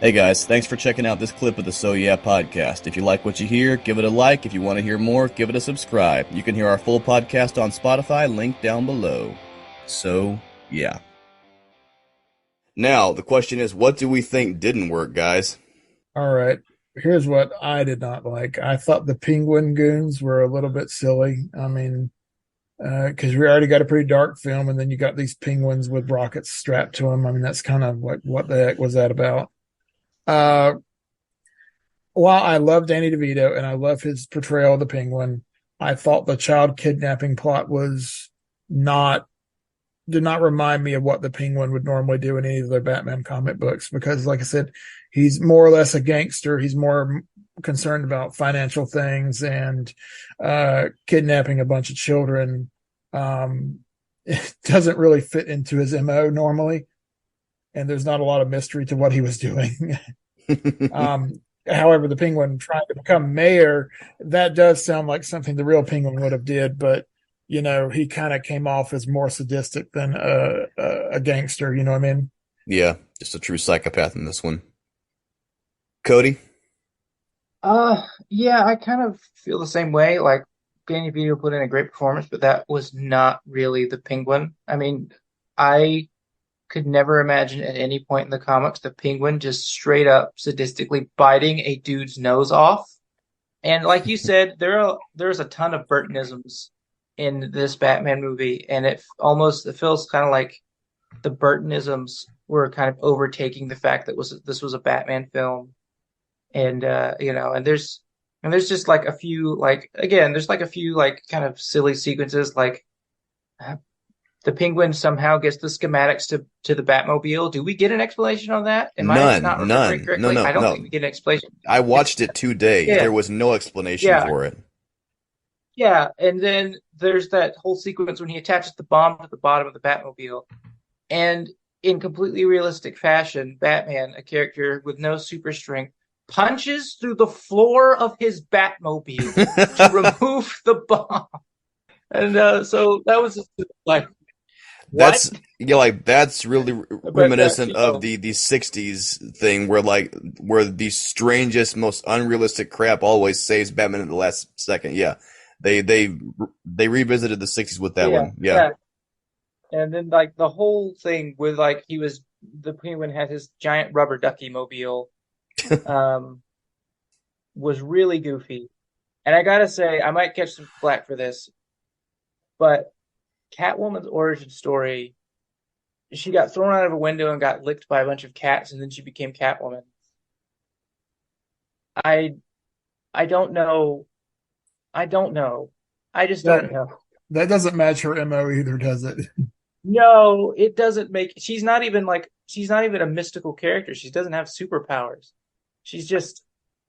Hey guys, thanks for checking out this clip of the So Yeah podcast. If you like what you hear, give it a like. If you want to hear more, give it a subscribe. You can hear our full podcast on Spotify, link down below. So, yeah. Now, the question is, what do we think didn't work, guys? All right. Here's what I did not like. I thought the penguin goons were a little bit silly. I mean, because we already got a pretty dark film, and then you got these penguins with rockets strapped to them. I mean, that's kind of like what the heck was that about? Uh, while I love Danny DeVito and I love his portrayal of the penguin, I thought the child kidnapping plot was not did not remind me of what the Penguin would normally do in any of their Batman comic books because, like I said, he's more or less a gangster. He's more concerned about financial things and kidnapping a bunch of children. It doesn't really fit into his MO normally, and there's not a lot of mystery to what he was doing. However, the Penguin trying to become mayor, that does sound like something the real Penguin would have did, but he kind of came off as more sadistic than a gangster. You know what I mean? Yeah, just a true psychopath in this one. Cody? Yeah, I kind of feel the same way. Like Danny DeVito put in a great performance, but that was not really the Penguin. I mean, I could never imagine at any point in the comics the Penguin just straight up sadistically biting a dude's nose off. And like you said, there's a ton of Burtonisms in this Batman movie, and it feels kind of like the Burtonisms were kind of overtaking the fact that this was a Batman film, and and there's just like a few like again there's like a few like kind of silly sequences like uh, the Penguin somehow gets the schematics to the Batmobile. Do we get an explanation on that? Am I None, not remembering none. No, correctly? no, I don't no. think we get an explanation. I It's watched it today. yeah, There was no explanation yeah, for it. yeah. And then there's that whole sequence when he attaches the bomb to the bottom of the Batmobile, and in completely realistic fashion, Batman, a character with no super strength, punches through the floor of his Batmobile to remove the bomb. And so that was just like, what? That's really But reminiscent of the 60s thing where the strangest, most unrealistic crap always saves Batman at the last second. Yeah. They revisited the 60s with that yeah, one. Yeah. yeah. And then like the whole thing with like the Penguin had his giant rubber ducky mobile, um, was really goofy. And I gotta say, I might catch some flack for this, but Catwoman's origin story, she got thrown out of a window and got licked by a bunch of cats, and then she became Catwoman. I I don't know. I don't know. I just That don't know. that doesn't match her MO either, does it? No, it doesn't make. She's not even a mystical character. She doesn't have superpowers. She's just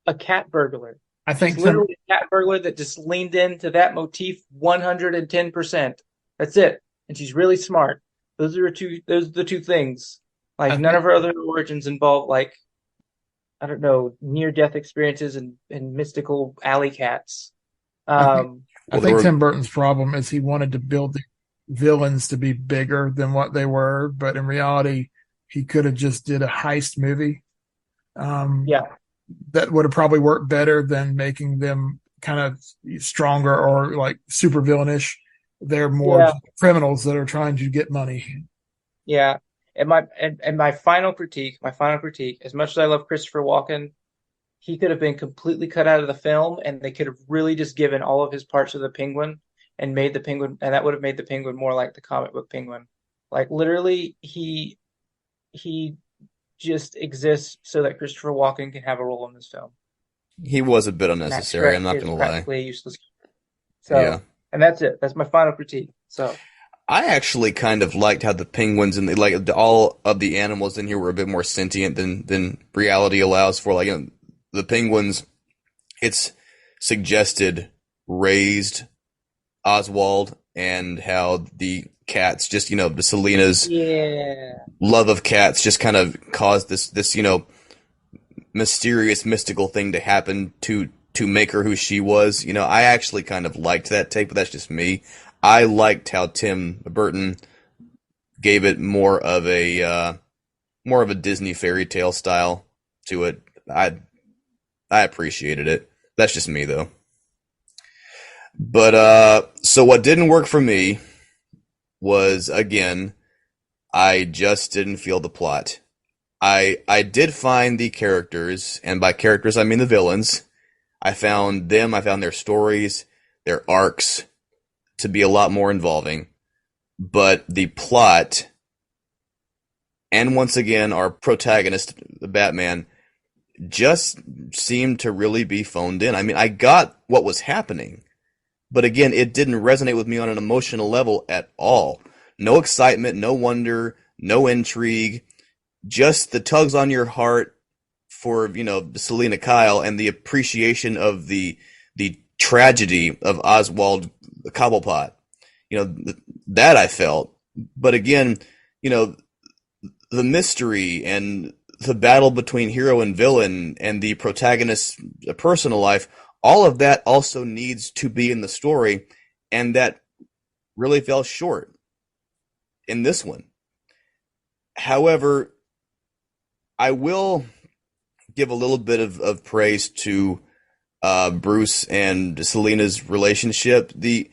a cat burglar. I She's think Tim. literally a cat burglar that just leaned into that motif 110%. That's it. And she's really smart. Those are the two things. I Like none think of her other origins involve like I don't know, near death experiences and mystical alley cats. I think Um I Well, there think were, Tim Burton's problem is he wanted to build the villains to be bigger than what they were, but in reality, he could have just did a heist movie. Um, yeah. that would have probably worked better than making them kind of stronger or like super villainish. They're more Yeah. criminals that are trying to get money. Yeah. And my final critique, as much as I love Christopher Walken, he could have been completely cut out of the film and they could have really just given all of his parts to the Penguin and made the Penguin and that would have made the Penguin more like the comic book Penguin. Like literally he just exists so that Christopher Walken can have a role in this film. he was a bit Matt unnecessary, I'm Stretch not is gonna lie. practically a useless. Yeah. So, and that's it. That's my final critique. So, I actually kind of liked how the penguins and all of the animals in here were a bit more sentient than reality allows for. The penguins, it's suggested raised Oswald, and how the cats just the Selena's yeah. love of cats just kind of caused this mysterious mystical thing to happen to make her who she was. I actually kind of liked that take, but that's just me. I liked how Tim Burton gave it more of a Disney fairy tale style. to it. I appreciated it. That's just me though. But so what didn't work for me was, again, I just didn't feel the plot. I did find the characters, and by characters I mean the villains. I found their stories, their arcs to be a lot more involving. But the plot, and once again our protagonist, the Batman, just seemed to really be phoned in. I mean, I got what was happening, but again, it didn't resonate with me on an emotional level at all. No excitement, no wonder, no intrigue, just the tugs on your heart for, Selina Kyle, and the appreciation of the tragedy of Oswald Cobblepot. That I felt. But again, the mystery and the battle between hero and villain and the protagonist's personal life, all of that also needs to be in the story, and that really fell short in this one. However, I will give a little bit of praise to Bruce and Selina's relationship. The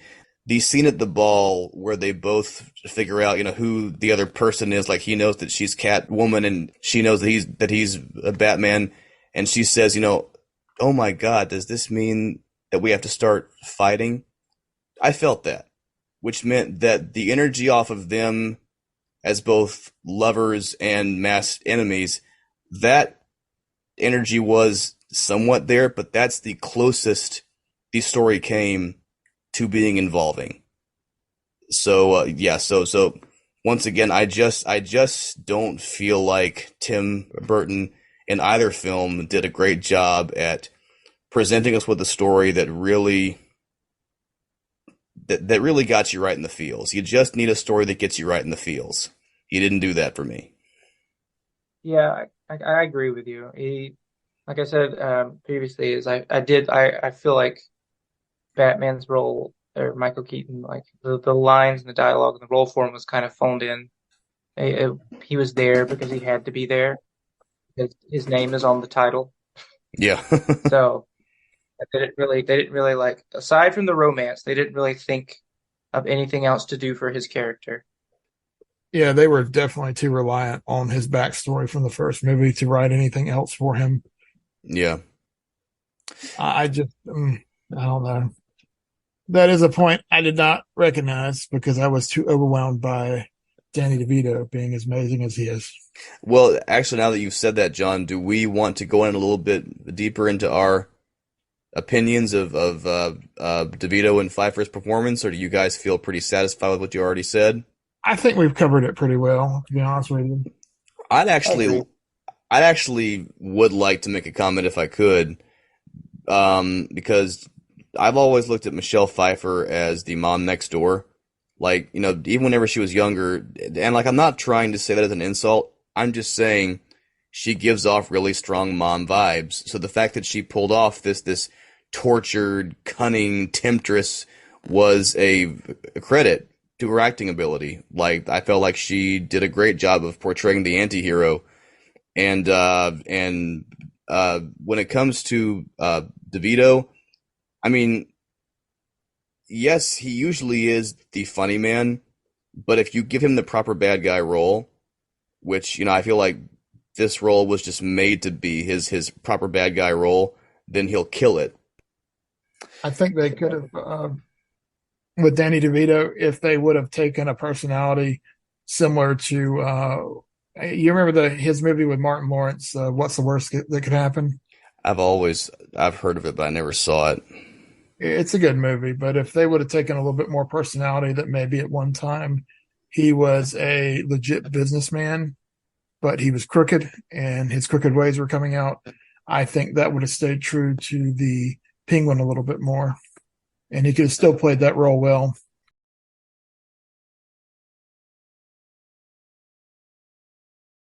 scene at the ball where they both figure out, who the other person is. Like, he knows that she's Catwoman, and she knows that he's a Batman, and she says, "Oh my God, does this mean that we have to start fighting?" I felt that, which meant that the energy off of them as both lovers and masked enemies, that energy was somewhat there, but that's the closest the story came to being involving. So so once again, I just don't feel like Tim Burton in either film did a great job at presenting us with a story that really got you right in the feels. You just need a story that gets you right in the feels. He didn't do that for me. Yeah, I agree with you. Like I said previously, is I feel like Batman's role, or Michael Keaton, like the lines and the dialogue and the role for him was kind of phoned in. He was there because he had to be there, because his name is on the title. Yeah. So they didn't really, like, aside from the romance, they didn't really think of anything else to do for his character. Yeah, they were definitely too reliant on his backstory from the first movie to write anything else for him. Yeah. I just, I don't know. That is a point I did not recognize because I was too overwhelmed by Danny DeVito being as amazing as he is. Well, actually, now that you've said that, John, do we want to go in a little bit deeper into our opinions of DeVito and Pfeiffer's performance, or do you guys feel pretty satisfied with what you already said? I think we've covered it pretty well, to be honest with you. I'd actually would like to make a comment if I could, because I've always looked at Michelle Pfeiffer as the mom next door. Like, even whenever she was younger, and like, I'm not trying to say that as an insult. I'm just saying she gives off really strong mom vibes. So the fact that she pulled off this tortured, cunning temptress was a credit to her acting ability. Like, I felt like she did a great job of portraying the anti-hero. And when it comes to DeVito, I mean, yes, he usually is the funny man, but if you give him the proper bad guy role, which, I feel like this role was just made to be his proper bad guy role, then he'll kill it. I think they could have, with Danny DeVito, if they would have taken a personality similar to, you remember his movie with Martin Lawrence, What's the Worst That Could Happen? I've heard of it, but I never saw it. It's a good movie, but if they would have taken a little bit more personality, that maybe at one time he was a legit businessman, but he was crooked and his crooked ways were coming out, I think that would have stayed true to the Penguin a little bit more. And he could have still played that role well.